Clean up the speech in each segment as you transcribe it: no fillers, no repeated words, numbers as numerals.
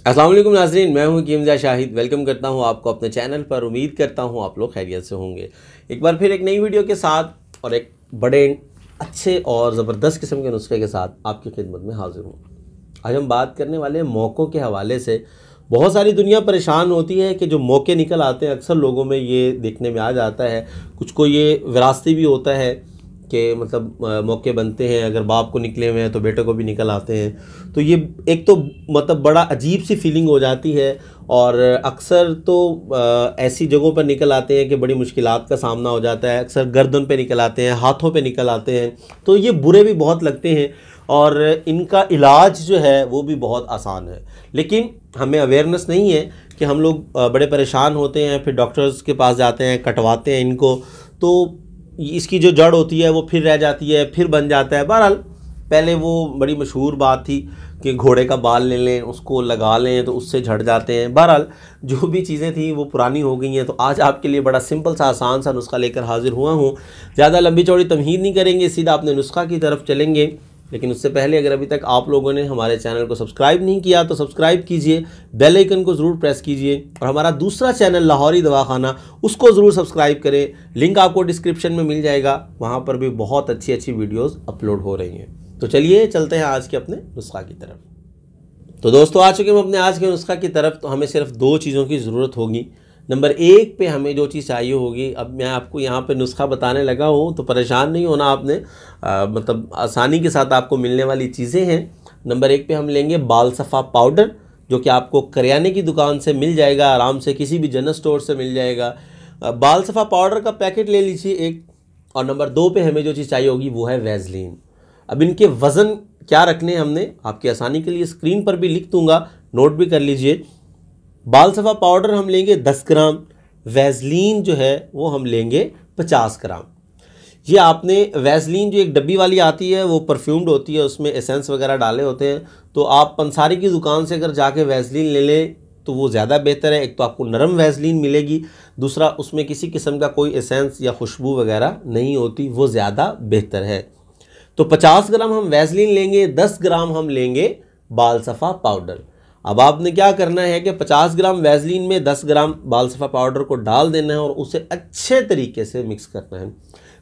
अस्सलाम वालेकुम नाज़रीन, मैं हूं कीमजा शाहिद। वेलकम करता हूं आपको अपने चैनल पर। उम्मीद करता हूं आप लोग खैरियत से होंगे। एक बार फिर एक नई वीडियो के साथ और एक बड़े अच्छे और ज़बरदस्त किस्म के नुस्खे के साथ आपकी खिदमत में हाजिर हूं। आज हम बात करने वाले हैं मौक़ों के हवाले से। बहुत सारी दुनिया परेशान होती है कि जो मौके निकल आते हैं, अक्सर लोगों में ये देखने में आ जाता है। कुछ को ये विरासती भी होता है कि मतलब मौके बनते हैं, अगर बाप को निकले हुए हैं तो बेटे को भी निकल आते हैं। तो ये एक तो मतलब बड़ा अजीब सी फीलिंग हो जाती है। और अक्सर तो ऐसी जगहों पर निकल आते हैं कि बड़ी मुश्किलात का सामना हो जाता है। अक्सर गर्दन पे निकल आते हैं, हाथों पे निकल आते हैं, तो ये बुरे भी बहुत लगते हैं और इनका इलाज जो है वो भी बहुत आसान है। लेकिन हमें अवेयरनेस नहीं है कि हम लोग बड़े परेशान होते हैं, फिर डॉक्टर्स के पास जाते हैं, कटवाते हैं इनको, तो इसकी जो जड़ होती है वो फिर रह जाती है, फिर बन जाता है। बहरहाल पहले वो बड़ी मशहूर बात थी कि घोड़े का बाल ले लें, उसको लगा लें तो उससे झड़ जाते हैं। बहरहाल जो भी चीज़ें थी वो पुरानी हो गई हैं। तो आज आपके लिए बड़ा सिंपल सा आसान सा नुस्खा लेकर हाजिर हुआ हूँ। ज़्यादा लंबी चौड़ी तमहीद नहीं करेंगे, सीधा अपने नुस्खा की तरफ चलेंगे। लेकिन उससे पहले अगर अभी तक आप लोगों ने हमारे चैनल को सब्सक्राइब नहीं किया तो सब्सक्राइब कीजिए, बेल आइकन को ज़रूर प्रेस कीजिए और हमारा दूसरा चैनल लाहौरी दवाखाना, उसको ज़रूर सब्सक्राइब करें। लिंक आपको डिस्क्रिप्शन में मिल जाएगा, वहाँ पर भी बहुत अच्छी अच्छी वीडियोज़ अपलोड हो रही हैं। तो चलिए चलते हैं आज के अपने नुस्खा की तरफ। तो दोस्तों आ चुके हम अपने आज के नुस्खा की तरफ। तो हमें सिर्फ दो चीज़ों की ज़रूरत होगी। नंबर एक पे हमें जो चीज़ चाहिए होगी, अब मैं आपको यहाँ पे नुस्खा बताने लगा हूँ तो परेशान नहीं होना आपने, मतलब आसानी के साथ आपको मिलने वाली चीज़ें हैं। नंबर एक पे हम लेंगे बाल सफ़ा पाउडर, जो कि आपको करियाने की दुकान से मिल जाएगा, आराम से किसी भी जनरल स्टोर से मिल जाएगा। बाल सफ़ा पाउडर का पैकेट ले लीजिए एक। और नंबर दो पे हमें जो चीज़ चाहिए होगी वो है वैज़लीन। अब इनके वज़न क्या रखने हैं हमने, आपकी आसानी के लिए स्क्रीन पर भी लिख दूँगा, नोट भी कर लीजिए। बाल सफ़ा पाउडर हम लेंगे 10 ग्राम, वैज़लीन जो है वो हम लेंगे 50 ग्राम। ये आपने वैज़लीन जो एक डब्बी वाली आती है वो परफ्यूम्ड होती है, उसमें एसेंस वगैरह डाले होते हैं। तो आप पंसारी की दुकान से अगर जाके वैज़लीन ले लें तो वो ज़्यादा बेहतर है। एक तो आपको नरम वैज़लीन मिलेगी, दूसरा उसमें किसी किस्म का कोई एसेंस या खुशबू वगैरह नहीं होती, वो ज़्यादा बेहतर है। तो 50 ग्राम हम वैज़लीन लेंगे, 10 ग्राम हम लेंगे बाल सफ़ा पाउडर। अब आपने क्या करना है कि 50 ग्राम वैज़लीन में 10 ग्राम बाल सफ़ा पाउडर को डाल देना है और उसे अच्छे तरीके से मिक्स करना है।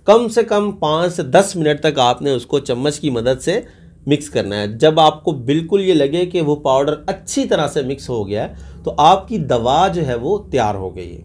कम से कम 5 से 10 मिनट तक आपने उसको चम्मच की मदद से मिक्स करना है। जब आपको बिल्कुल ये लगे कि वो पाउडर अच्छी तरह से मिक्स हो गया है तो आपकी दवा जो है वो तैयार हो गई है।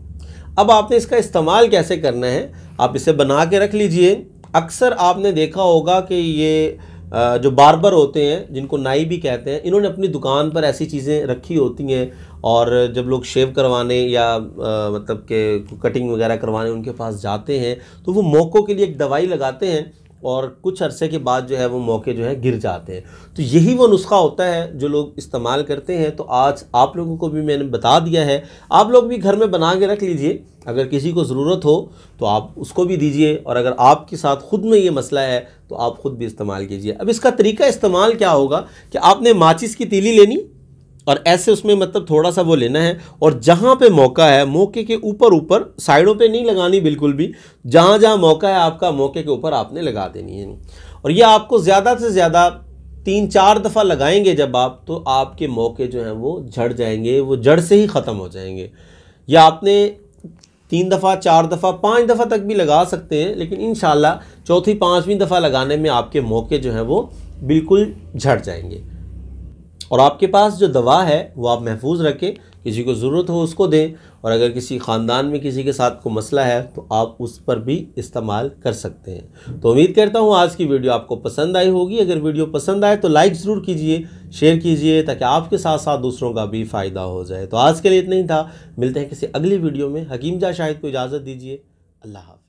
अब आपने इसका इस्तेमाल कैसे करना है, आप इसे बना के रख लीजिए। अक्सर आपने देखा होगा कि ये जो बार्बर होते हैं, जिनको नाई भी कहते हैं, इन्होंने अपनी दुकान पर ऐसी चीज़ें रखी होती हैं। और जब लोग शेव करवाने या मतलब के कटिंग वगैरह करवाने उनके पास जाते हैं तो वो मौक़ों के लिए एक दवाई लगाते हैं और कुछ अरसे के बाद जो है वो मौके जो है गिर जाते हैं। तो यही वो नुस्खा होता है जो लोग इस्तेमाल करते हैं। तो आज आप लोगों को भी मैंने बता दिया है, आप लोग भी घर में बना के रख लीजिए। अगर किसी को ज़रूरत हो तो आप उसको भी दीजिए, और अगर आपके साथ ख़ुद में ये मसला है तो आप ख़ुद भी इस्तेमाल कीजिए। अब इसका तरीका इस्तेमाल क्या होगा कि आपने माचिस की तीली लेनी और ऐसे उसमें मतलब थोड़ा सा वो लेना है, और जहाँ पे मौका है मौके के ऊपर ऊपर, साइडों पे नहीं लगानी बिल्कुल भी, जहाँ जहाँ मौका है आपका मौके के ऊपर आपने लगा देनी है। और ये आपको ज़्यादा से ज़्यादा 3-4 दफ़ा लगाएंगे जब आप, तो आपके मौके जो हैं वो झड़ जाएंगे, वो जड़ से ही ख़त्म हो जाएंगे। या आपने 3 दफ़ा, 4 दफ़ा, 5 दफ़ा तक भी लगा सकते हैं, लेकिन इंशाल्लाह चौथी 5वीं दफ़ा लगाने में आपके मौके जो हैं वो बिल्कुल झड़ जाएंगे। और आपके पास जो दवा है वो आप महफूज रखें, किसी को ज़रूरत हो उसको दें, और अगर किसी ख़ानदान में किसी के साथ कोई मसला है तो आप उस पर भी इस्तेमाल कर सकते हैं। तो उम्मीद करता हूँ आज की वीडियो आपको पसंद आई होगी। अगर वीडियो पसंद आए तो लाइक ज़रूर कीजिए, शेयर कीजिए, ताकि आपके साथ साथ दूसरों का भी फ़ायदा हो जाए। तो आज के लिए इतना ही था, मिलते हैं किसी अगली वीडियो में। हकीमजा शाहिद को इजाज़त दीजिए। अल्लाह हाफ़िज़।